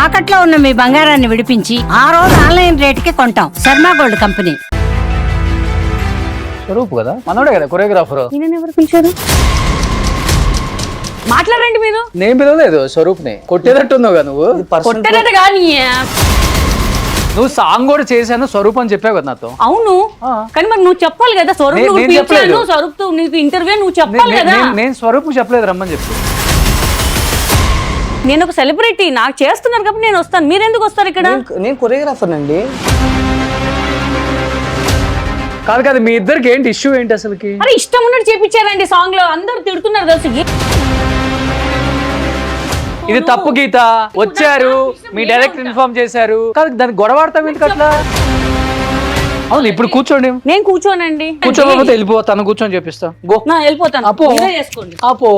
తాకట్లో ఉన్న మీ బంగారాన్ని విడిపించి ఆ రోజు ఆన్లైన్ రేటుకి కొంటాం. Sharma gold company. స్వరూప్ కదా, మనోడే కదా కొరియోగ్రాఫర్. ఎవరు పిలిచారు? మాట్లాడండి మీరు. నేను పిలవలేదు స్వరూప్ ని. కొట్టేటట్టున్నావు కదా నువ్వు. కొట్టేదట కానీ నువ్వు సాంగ్ కూడా చేశాను స్వరూప్ అని చెప్పావు కదా నాతో. అవును, కానీ మరి నువ్వు చెప్పాలి కదా. స్వరూప్ పిలిచాను, స్వరూప్ నీకు ఇంటర్వ్యూ నువ్వు చెప్పాలి కదా. నేను స్వరూప్ చెప్పలేదు రమ్మని చెప్పి. నేను ఒక సెలబ్రిటీ, నాకు చేస్తున్నారు కాబట్టి నేను వస్తాను. మీరు ఎందుకు వస్తారు ఇక్కడ? నేను కొరియోగ్రాఫర్ అండి. కాదు కాదు, మీ ఇద్దరికి ఏంటి ఇష్యూ ఏంటి అసలుకి? అరే ఇష్టం ఉన్నట్టు చేపించారండి సాంగ్ లో, అందరూ తిడుతున్నారు తెలుసు. ఇది తప్పు గీత. వచ్చారు, మీ డైరెక్టర్ ఇన్ఫార్మ్ చేశారు, కాదు దానికి గొడవ ఆడతాం ఎందుకు అట్లా? అవును, ఇప్పుడు కూర్చోండి. నేను కూర్చోనండి. కూర్చోకపోతే వెళ్ళిపో, తను కూర్చొని చెప్పిస్తా. గో. వెళ్ళిపోతాను. అపో చేసుకోండి. అపో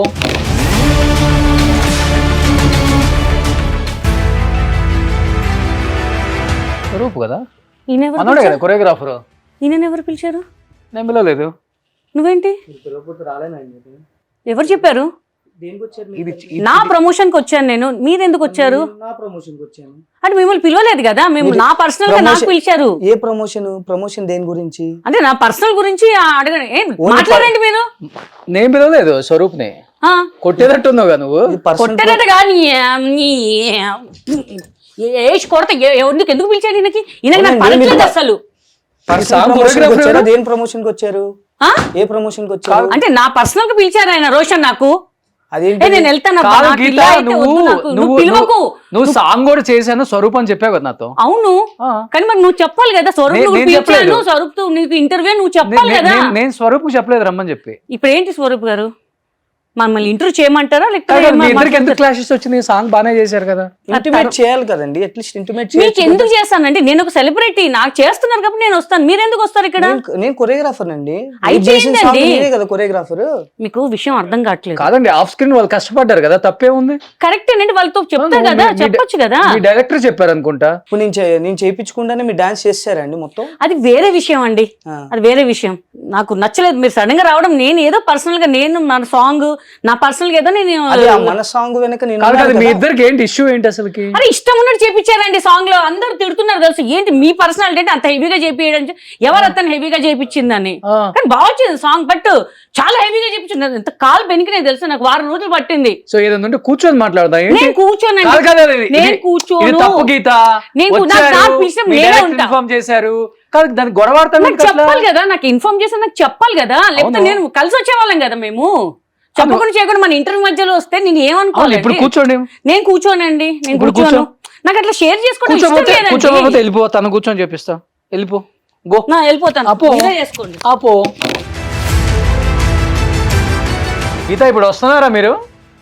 స్వరూప్ కదా, మనోడే కదా కొరియోగ్రాఫర్. ఈయన ఎవరు పిలిచారు? నేను పిలవలేదు. నువ్వేంటి? ఎవరు చెప్పారు? నా ప్రమోషన్ కి వచ్చాను నేను. మీరెందుకు వచ్చారు? అంటే మిమ్మల్ని పిలవలేదు కదా. మేము నా పర్సనల్ గా నాకు పిలిచారు. ఏ ప్రమోషన్ దేని గురించి? అంటే నా పర్సనల్ గురించి అడగండి. మాట్లాడండి మీరు. నేను పిలవలేదు స్వరూప్ ని. కొట్టేటట్టున్నావు కదా నువ్వు. కొట్టేదట కానీ కొడత ఎందుకు పిలిచాడు ఈయనకి? ఈయనకి నాకు పడట్లేదు అసలు. దేని ప్రమోషన్ కి వచ్చారు? ఏ ప్రమోషన్ కి వచ్చారు? అంటే నా పర్సనల్ గా పిలిచారు ఆయన, రోషన్. నాకు నేను వెళ్తాను. నువ్వు సాంగ్ కూడా చేశాను స్వరూప్ అని చెప్పావు కదా నాతో. అవును, కానీ మరి నువ్వు చెప్పాలి కదా. స్వరూప్ నీకు ఇంటర్వ్యూ నువ్వు చెప్పాలి కదా. నేను స్వరూప్ చెప్పలేదు రమ్మని చెప్పి. ఇప్పుడు ఏంటి స్వరూప్ గారు, మమ్మల్ని ఇంటర్వ్యూ చేయమంటారా? ఎంత క్లాషెస్ వచ్చినాయి? సాంగ్ బాగానే చేశారు కదా. ఇంటిమేట్ చేయాలి కదండి, అట్లీస్ట్ ఇంటిమేట్. మీకు ఎందుకు చేస్తానండి? నేను ఒక సెలబ్రిటీ, నాకు చేస్తున్నారు కాబట్టి నేను వస్తాను. మీరు ఎందుకు వస్తారు ఇక్కడ? నేను కొరియోగ్రాఫర్ అండి. కొరియోగ్రాఫర్. మీకు విషయం అర్థం కావట్లేదు. కాదండి, ఆఫ్ స్క్రీన్ వాళ్ళు కష్టపడ్డారు కదా, తప్పే ఉంది. కరెక్ట్ అండి, వాళ్ళతో చెప్తారు కదా, చెప్పొచ్చు కదా. మీ డైరెక్టర్ చెప్పారు అనుకుంటా. ఇప్పుడు నేను చేయించకుండానే మీరు డాన్స్ చేస్తారండి మొత్తం. అది వేరే విషయం అండి, అది వేరే విషయం. నాకు నచ్చలేదు మీరు సడన్ గా రావడం. నేను ఏదో పర్సనల్ గా నేను మన సాంగ్ నా పర్సనల్ గా ఏదో నేను మన సాంగ్ వెనక మీ ఇద్దరికి ఏంటి ఇష్యూ ఏంటి అసలుకి? అరే ఇష్టం ఉన్నట్టు చేపించారండి సాంగ్ లో, అందరూ తిడుతున్నారు తెలుసు. ఏంటి మీ పర్సనాలిటీ అంటే అంత హెవీగా చేపించడం? ఎవరు అతను హెవీగా చేపించిందని? కానీ బాగా వచ్చింది సాంగ్, బట్ చాలా హెవీగా చేపించింది. ఎంత కాలు బెనికినే తెలుసు నాకు, వారం రోజులు పట్టింది. సో ఏదంటే కూర్చొని మాట్లాడదా? నేను కూర్చోనండి, నేను కూర్చోను. ఇన్ఫార్మ్ చేశారు, దానికి గొడవ చెప్పాలి కదా. నాకు ఇన్ఫార్మ్ చేసి నాకు చెప్పాలి కదా, లేకపోతే నేను కలిసి వచ్చేవాళ్ళం కదా. మేము చెప్పకుండా చేయకుండా మన ఇంటర్వ్యూ మధ్యలో వస్తే నేను ఏమనుకోవాలి. ఇప్పుడు కూర్చోండి. నేను కూర్చోనండి, నేను కూర్చోను. నాకు అట్లా షేర్ చేసుకోవడం వెళ్ళిపో, తను కూర్చొని చెప్పిస్తా. వెళ్ళిపో. గో. వెళ్ళిపోతాను. చేసుకోండి. అపో గీత, ఇప్పుడు వస్తున్నారా మీరు?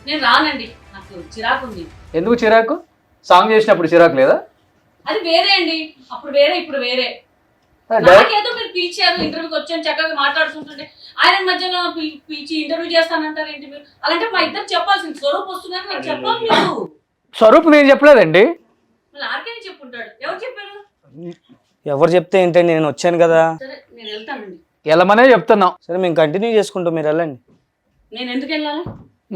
నేను రానండి, నాకు చిరాకు ఉంది. ఎందుకు చిరాకు? సాంగ్ చేసినప్పుడు చిరాకు లేదా? అది వేరే అండి, అప్పుడు వేరే ఇప్పుడు వేరే. నాకేదో మీరు పిలిచారు, ఇంటర్వ్యూకి వచ్చాను, చక్కగా మాట్లాడుతుంటుంటే ఆయన మధ్యలో పిలిచి ఇంటర్వ్యూ చేస్తానంటారు ఏంటి మీరు? అలాంటే మా ఇద్దరు చెప్పాల్సింది. స్వరూప్ వస్తుందని నాకు చెప్పాలి మీరు. స్వరూప్ నేను చెప్పలేదండి. ఆర్కే చెప్పుంటాడు. ఎవరు చెప్పారు? ఎవరు చెప్తే ఏంటండి, నేను వచ్చాను కదా. సరే నేను వెళ్తానండి. వెళ్ళమనే చెప్తున్నాం. సరే మేము కంటిన్యూ చేసుకుంటాం, మీరు వెళ్ళండి. నేను ఎందుకు వెళ్ళాలి?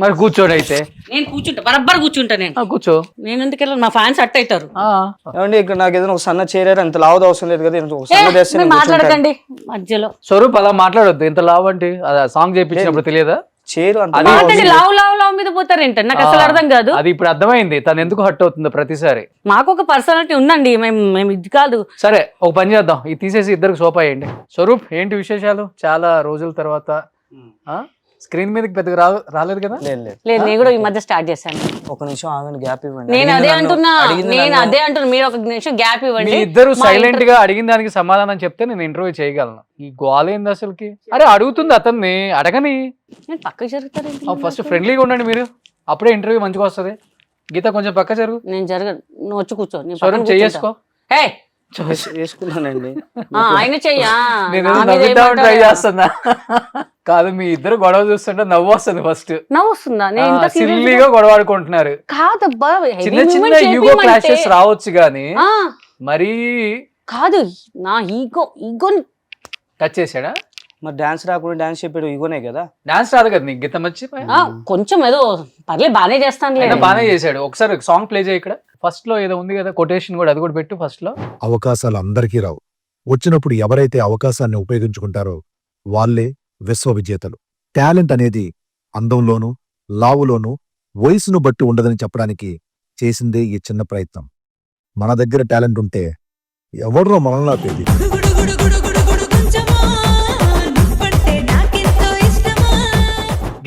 మరి కూర్చోండి అయితే. నేను కూర్చుంటా, బరబ్బర్ కూర్చుంటా. నేను కూర్చో. నేను ఎందుకు వెళ్ళాలి? మా ఫ్యాన్స్ అట్ అవుతారు. ఏమండి, ఇక్కడ నాకు ఏదైనా ఒక సన్న చేరారు, అంత లావుది అవసరం లేదు కదా. మాట్లాడకండి మధ్యలో. స్వరూప్ అలా మాట్లాడొద్దు. ఇంత లావు అంటే సాంగ్ చేయించినప్పుడు తెలియదా? చేరు లావు లావు లావు మీద పోతారేంట, నాకు అసలు అర్థం కాదు. అది ఇప్పుడు అర్థమైంది తను ఎందుకు హర్ట్ అవుతుందో ప్రతిసారి. మాకు ఒక పర్సనాలిటీ ఉందండి, మేము ఇది కాదు. సరే ఒక పని చేద్దాం, ఇది తీసేసి ఇద్దరికి సోపా అయ్యండి. స్వరూప్ ఏంటి విశేషాలు? చాలా రోజుల తర్వాత స్క్రీన్ మీదకి పెద్దగా రాలేదు కదా? లేదు, నేను కూడా ఈ మధ్య స్టార్ట్ చేశాను. ఒక నిమిషం ఆగండి, గ్యాప్ ఇవ్వండి. నేను అదే అంటున్నా, మీరు ఒక నిమిషం గ్యాప్ ఇవ్వండి. ఇద్దరు సైలెంట్ గా అడిగిన దానికి సమాధానం చెప్తే నేను ఇంటర్వ్యూ చేయగలను. ఈ గోల్ ఏంది అసలుకి? అరే అడుగుతుంది అతన్ని, అడగని. పక్కకు జరుగుతారు. ఫస్ట్ ఫ్రెండ్లీగా ఉండండి మీరు, అప్పుడే ఇంటర్వ్యూ మంచిగా వస్తుంది. గీత కొంచెం పక్క జరుగు. నేను జరగను, నువ్వు వచ్చి కూర్చో. స్వరూప్ చేసుకో. వేసుకున్నానండి. ఆయన చెయ్యా ట్రై చేస్తున్నా. కాదు, మీ ఇద్దరు గొడవ చూస్తుంటే నవ్వు వస్తుంది. ఫస్ట్ నవ్వు వస్తుందా? సిల్లీగా గొడవ ఆడుకుంటున్నారు. కాదబ్బా, చిన్న చిన్న ఈగో క్లాషెస్ రావచ్చు గానీ మరీ కాదు. నా ఈగో టచ్ చేశాడా? మరి డాన్స్ రాకుండా డాన్స్ చెప్పాడు ఇగోనే కదా. డాన్స్ రాదు కదా నీకు గీతం వచ్చి కొంచెం ఏదో పర్లేదు బానే చేస్తాను అయినా బాగానే చేశాడు. ఒకసారి సాంగ్ ప్లే చేయి ఇక్కడ. ఫస్ట్ లో ఏదో ఉంది కదా కొటేషన్ కూడా, అది కూడా పెట్టు ఫస్ట్ లో. అవకాశాలు అందరికీ రావు. వచ్చినప్పుడు ఎవరైతే అవకాశాన్ని ఉపయోగించుకుంటారో వాళ్ళే విశ్వ విజేతలు. టాలెంట్ అనేది అందంలోనూ లావులోనూ వయసును బట్టి ఉండదని చెప్పడానికి చేసిందే ఈ చిన్న ప్రయత్నం. మన దగ్గర టాలెంట్ ఉంటే ఎవడ్రో మనల్ని ఆపేది.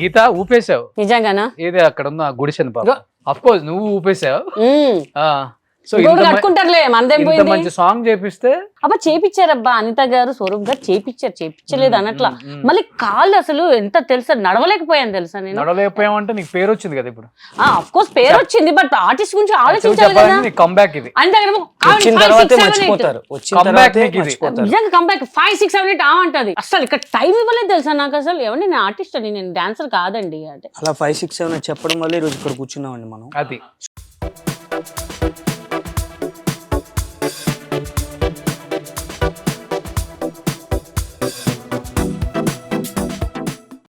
గీత ఊపేశావు నిజంగానా? ఏదే అక్కడ ఉన్న గుడిసెను పాప. అఫ్ కోర్స్ నువ్వు ఊపేశావు. సో కట్టుకుంటారులే మనదేం ఇంత పోయింది. మంచి సాంగ్ చేపిస్తే అబ్బా చేపిచ్చారబ్బా, అనిత గారు స్వరూప్ గారు చేపిచ్చలేదు అనట్లా. మళ్ళీ కాళ్ళు అసలు ఎంత తెలుసా నడవలేకపోయాను తెలుసా నేను. నడవలేకపోయామంటే నీకు పేరు వచ్చింది కదా ఇప్పుడు. ఆఫ్ కోర్స్ పేరు వచ్చింది, బట్ ఆర్టిస్ట్ గురించి ఆలోచించాలి కదా. కంబ్యాక్ ఇది. అనిత గారు వచ్చిన తర్వాతే మర్చిపోతారు. వచ్చిన Comeback తర్వాతే నీకు ఇది. మర్చిపోతారు. నిజంగా కంబ్యాక్ 5, 6, 7, 8 అంటది. అసలు ఇక్కడ టైం ఇవ్వలేదు తెలుసా నాకు. అసలు ఎవరు నేను ఆర్టిస్ట్ అని, నేను డాన్సర్ కాదండి అంటే. అలా 5, 6, 7 చెప్పడం వల్ల ఈ రోజు ఇక్కడ కూర్చున్నామండి మనం. అది